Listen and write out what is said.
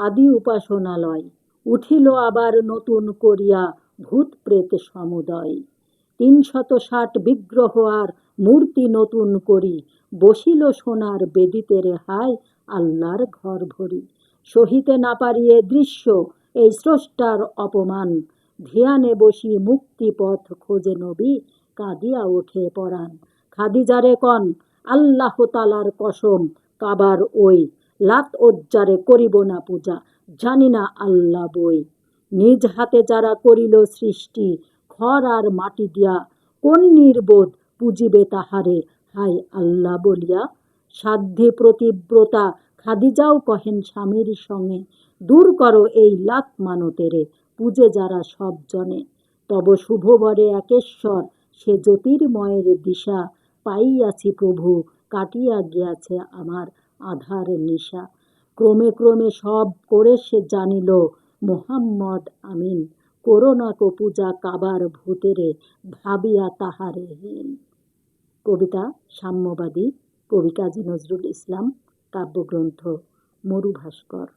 আদি উপাসনালয়। উঠিল আবার নতুন করিয়া ভূত প্রেত সমুদয়। ৩৬০ বিগ্রহ আর মূর্তি নতুন করি, বসিল সোনার বেদিতে রেহাই আল্লাহর ঘর ভরি। সহিতে না পারিয়ে দৃশ্য এই স্রষ্টার অপমান, ধ্যানে বসি মুক্তিপথ খোঁজে নবী, কাঁদিয়া ওঠে পরাণ। খাদিজারে কন আল্লাহ তালার কসম, কাবার ওই লাত ওজ্জারে করিব না পূজা, জানি না আল্লাহ বই। নিজ হাতে যারা করিল সৃষ্টি, খড় আর মাটি দিয়া, কোন নির্বোধ পুজিবে তাহারে হাই আল্লাহ বলিয়া। সাধ্যে প্রতিব্রতা খাদিজাও কহেন স্বামীর সঙ্গে, দূর করো এই লাত মানতেরে, পূজে যারা সব জনে। তব শুভবরে একেশ্বর সে জ্যোতির্ময়ের দিশা, পাইয়াছি প্রভু কাটিয়া গিয়াছে আমার আধার নিশা। ক্রমে ক্রমে সব করে সে জানিল মোহাম্মদ আমিন, করোনা কো পূজা কাবার ভূতেরে, ভাবিয়া তাহারে হীন। কবিতা সাম্যবাদী, কবি কাজী নজরুল ইসলাম, কাব্যগ্রন্থ মরু ভাস্কর।